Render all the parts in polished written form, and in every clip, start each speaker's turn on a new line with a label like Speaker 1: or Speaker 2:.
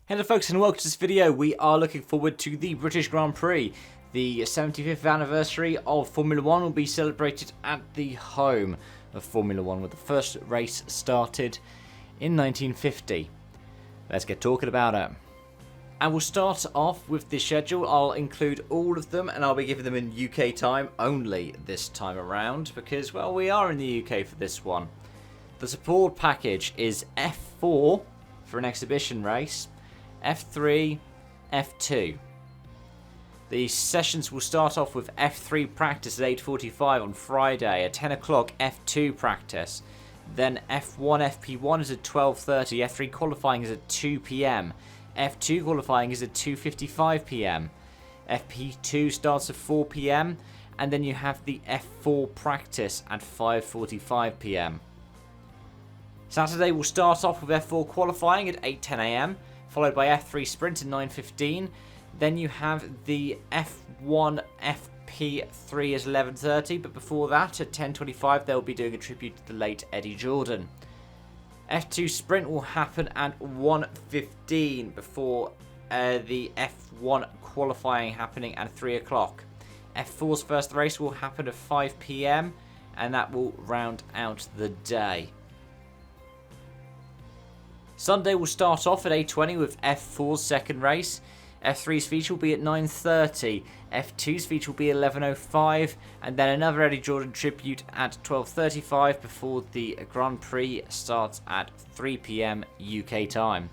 Speaker 1: Hello folks and welcome to this video. We are looking forward to the British Grand Prix. The 75th anniversary of Formula 1 will be celebrated at the home of Formula 1 where the first race started in 1950. Let's get talking about it. And we'll start off with the schedule. I'll include all of them and I'll be giving them in UK time only this time around because, well, we are in the UK for this one. The support package is F4 for an exhibition race, F3, F2. The sessions will start off with F3 practice at 8:45 on Friday, at 10 o'clock F2 practice. Then F1 FP1 is at 12:30, F3 qualifying is at 2 PM, F2 qualifying is at 2:55 PM, FP2 starts at 4 PM, and then you have the F4 practice at 5:45 PM. Saturday will start off with F4 qualifying at 8:10 AM, followed by F3 sprint at 9:15. Then you have the F1 FP3 at 11:30, but before that at 10:25 they'll be doing a tribute to the late Eddie Jordan. F2 sprint will happen at 1:15 before the F1 qualifying happening at 3 o'clock. F4's first race will happen at 5 PM and that will round out the day. Sunday will start off at 8:20 with F4's second race. F3's feature will be at 9:30. F2's feature will be 11:05, and then another Eddie Jordan tribute at 12:35 before the Grand Prix starts at 3 PM UK time.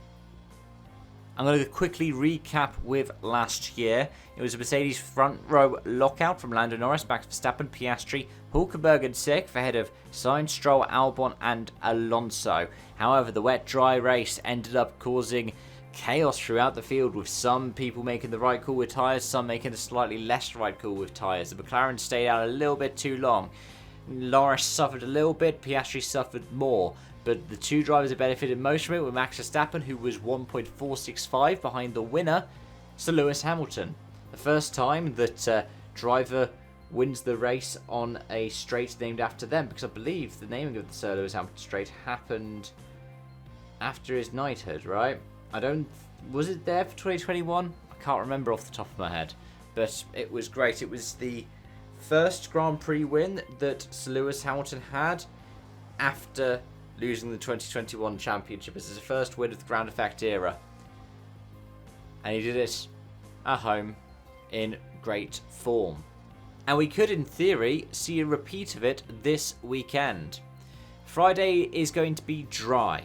Speaker 1: I'm going to quickly recap with last year. It was a Mercedes front row lockout from Lando Norris, Max Verstappen, Piastri, Hulkenberg and sixth ahead of Sainz, Stroll, Albon and Alonso. However, the wet-dry race ended up causing chaos throughout the field, with some people making the right call with tyres, some making a slightly less right call with tyres. The McLaren stayed out a little bit too long. Norris suffered a little bit, Piastri suffered more. But the two drivers that benefited most from it were Max Verstappen, who was 1.465 behind the winner, Sir Lewis Hamilton. The first time that driver wins the race on a straight named after them, because I believe the naming of the Sir Lewis Hamilton straight happened after his knighthood, right? Was it there for 2021? I can't remember off the top of my head, but it was great. It was the first Grand Prix win that Sir Lewis Hamilton had after losing the 2021 championship. It's his first win of the ground effect era. And he did it at home in great form. And we could, in theory, see a repeat of it this weekend. Friday is going to be dry.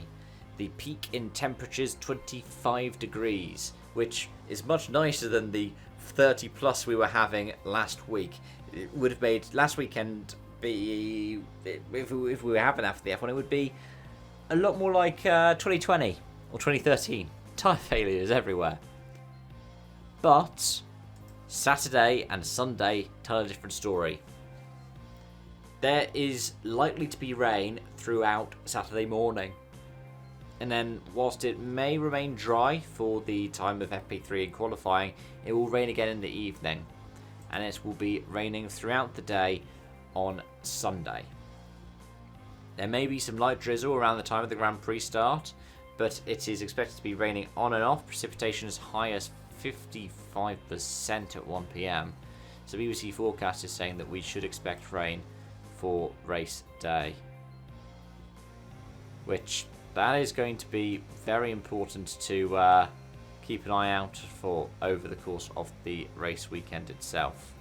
Speaker 1: The peak in temperatures 25 degrees, which is much nicer than the 30 plus we were having last week. It would have made last weekend be, if we were having after the F1, it would be a lot more like 2020 or 2013. Tyre failures everywhere. But Saturday and Sunday tell a different story. There is likely to be rain throughout Saturday morning. And then whilst it may remain dry for the time of FP3 in qualifying, it will rain again in the evening. And it will be raining throughout the day on Sunday. There may be some light drizzle around the time of the Grand Prix start, but it is expected to be raining on and off, precipitation as high as 55% at 1 PM. So BBC forecast is saying that we should expect rain for race day. Which, that is going to be very important to keep an eye out for over the course of the race weekend itself.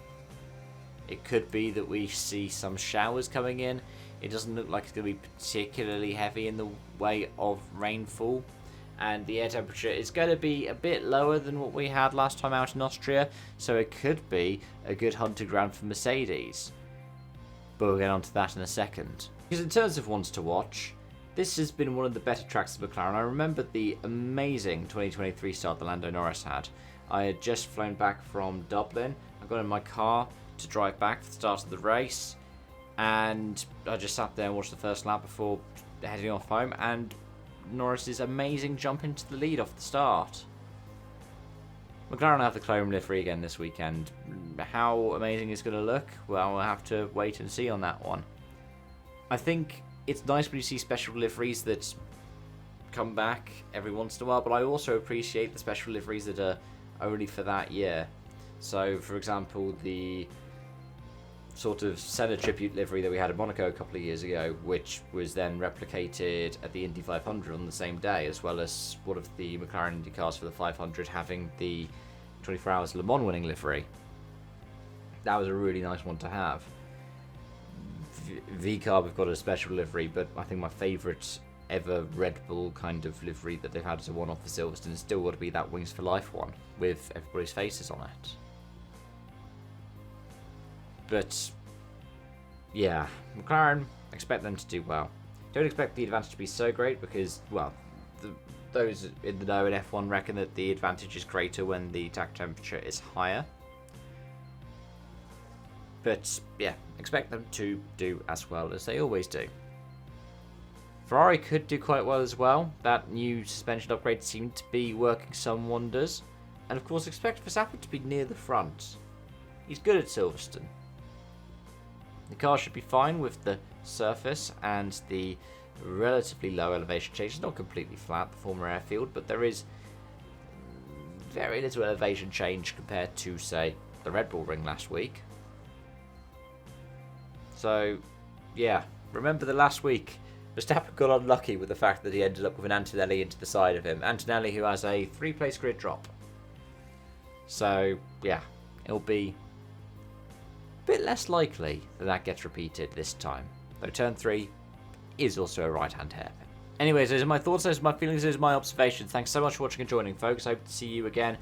Speaker 1: It could be that we see some showers coming in. It doesn't look like it's going to be particularly heavy in the way of rainfall. And the air temperature is going to be a bit lower than what we had last time out in Austria. So it could be a good hunting ground for Mercedes. But we'll get onto that in a second. Because in terms of ones to watch, this has been one of the better tracks of McLaren. I remember the amazing 2023 start that Lando Norris had. I had just flown back from Dublin. I got in my car to drive back for the start of the race. And I just sat there and watched the first lap before heading off home. And Norris's amazing jump into the lead off the start. McLaren have the chrome livery again this weekend. How amazing it's going to look? Well, we'll have to wait and see on that one. I think it's nice when you see special liveries that come back every once in a while, but I also appreciate the special liveries that are only for that year. So, for example, the sort of Senna tribute livery that we had at Monaco a couple of years ago, which was then replicated at the Indy 500 on the same day, as well as one of the McLaren Indy cars for the 500 having the 24 Hours Le Mans winning livery. That was a really nice one to have. V-Car, we've got a special livery, but I think my favourite ever Red Bull kind of livery that they've had as a one-off for Silverstone has still got to be that Wings for Life one, with everybody's faces on it. But, yeah, McLaren, expect them to do well. Don't expect the advantage to be so great because, well, those in the know in F1 reckon that the advantage is greater when the attack temperature is higher. But, yeah, expect them to do as well as they always do. Ferrari could do quite well as well. That new suspension upgrade seemed to be working some wonders. And, of course, expect Verstappen to be near the front. He's good at Silverstone. The car should be fine with the surface and the relatively low elevation change. It's not completely flat, the former airfield, but there is very little elevation change compared to, say, the Red Bull Ring last week. So, yeah, remember the last week, Verstappen got unlucky with the fact that he ended up with an Antonelli into the side of him. Antonelli, who has a 3-place grid drop. So, yeah, it'll be bit less likely that gets repeated this time, though turn 3 is also a right-hand hairpin. Anyways, those are my thoughts, those are my feelings, those are my observations. Thanks so much for watching and joining, folks. I hope to see you again,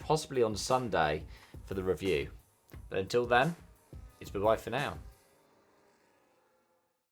Speaker 1: possibly on Sunday, for the review. But until then, it's bye-bye for now.